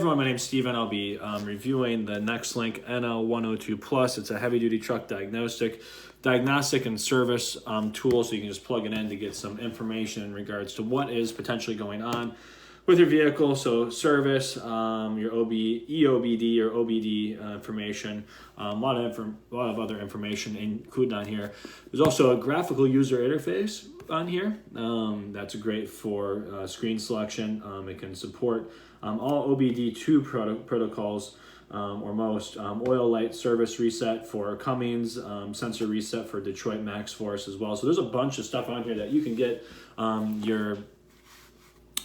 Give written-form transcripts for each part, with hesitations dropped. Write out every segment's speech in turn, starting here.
everyone, my name's Steven. I'll be reviewing the NL102 Plus. It's a heavy-duty truck diagnostic and service tool, so you can just plug it in to get some information in regards to what is potentially going on with your vehicle. So service, your EOBD or OBD information, a lot of other information included on here. There's also a graphical user interface on here. That's great for screen selection. It can support all OBD2 protocols, or most. Oil light service reset for Cummins, sensor reset for Detroit Max Force as well. So there's a bunch of stuff on here that you can get your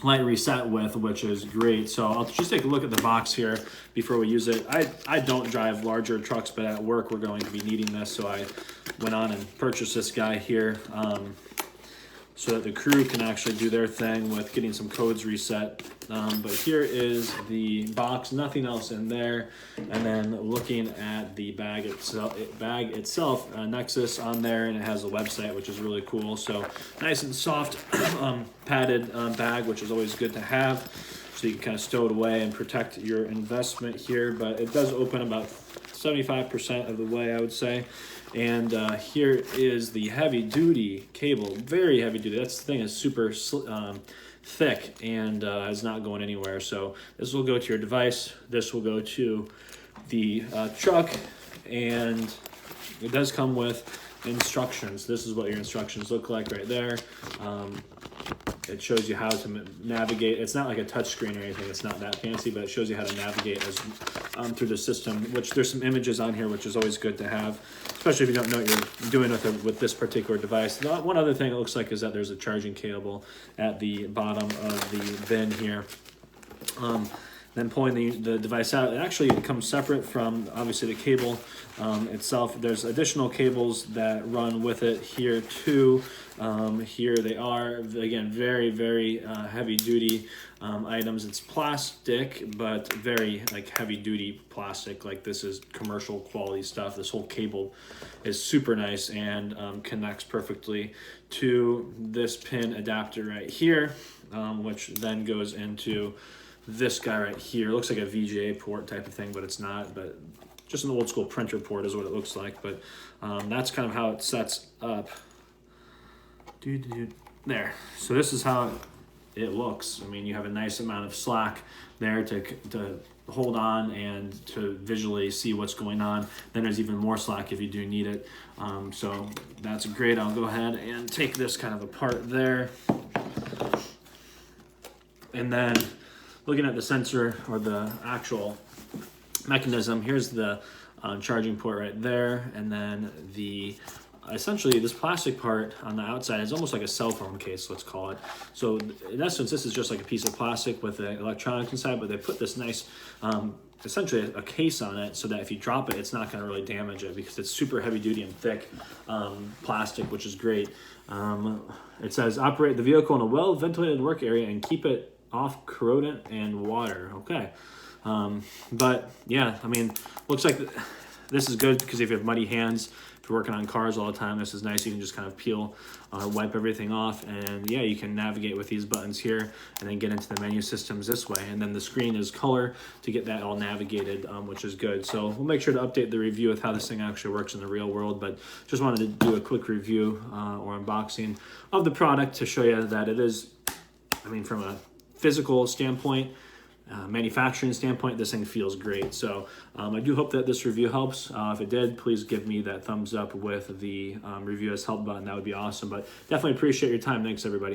light reset with, which is great. So I'll just take a look at the box here before we use it. I don't drive larger trucks, but at work we're going to be needing this, so I went on and purchased this guy here so that the crew can actually do their thing with getting some codes reset. But here is the box, nothing else in there. And then looking at the bag itself, Nexus on there, and it has a website, which is really cool. So nice and soft, padded bag, which is always good to have. So you can kind of stow it away and protect your investment here. But it does open about 75% of the way, I would say. And here is the heavy duty cable, very heavy duty. That thing is super thick and is not going anywhere. So this will go to your device. This will go to the truck, and it does come with instructions. This is what your instructions look like right there. It shows you how to navigate. It's not like a touch screen or anything. It's not that fancy, but it shows you how to navigate through the system, which there's some images on here, which is always good to have, especially if you don't know what you're doing with this particular device. One other thing it looks like is that there's a charging cable at the bottom of the bin here. Then pulling the device out, it actually comes separate from, obviously, the cable itself. There's additional cables that run with it here too. Here they are, again, very, very heavy duty items. It's plastic, but very heavy duty plastic. Like, this is commercial quality stuff. This whole cable is super nice and connects perfectly to this pin adapter right here, which then goes into this guy right here. It looks like a VGA port type of thing, but it's not. But just an old school printer port is what it looks like. But that's kind of how it sets up. There. So this is how it looks. I mean, you have a nice amount of slack there to hold on and to visually see what's going on. Then there's even more slack if you do need it. So that's great. I'll go ahead and take this kind of apart there. And then looking at the sensor or the actual mechanism, here's the charging port right there, and then essentially this plastic part on the outside is almost like a cell phone case, let's call it. So in essence, this is just like a piece of plastic with the electronics inside, but they put this nice, essentially a case on it so that if you drop it, it's not going to really damage it because it's super heavy duty and thick plastic, which is great. It says operate the vehicle in a well ventilated work area and keep it off corrodent and water. Okay. But yeah, I mean, looks like this is good because if you have muddy hands, if you're working on cars all the time, this is nice. You can just kind of peel, wipe everything off, and yeah, you can navigate with these buttons here and then get into the menu systems this way. And then the screen is color to get that all navigated, which is good. So we'll make sure to update the review with how this thing actually works in the real world, but just wanted to do a quick review or unboxing of the product to show you that it is, I mean, from a physical standpoint, manufacturing standpoint, this thing feels great. So I do hope that this review helps. If it did, please give me that thumbs up with the review as help button. That would be awesome. But definitely appreciate your time. Thanks, everybody.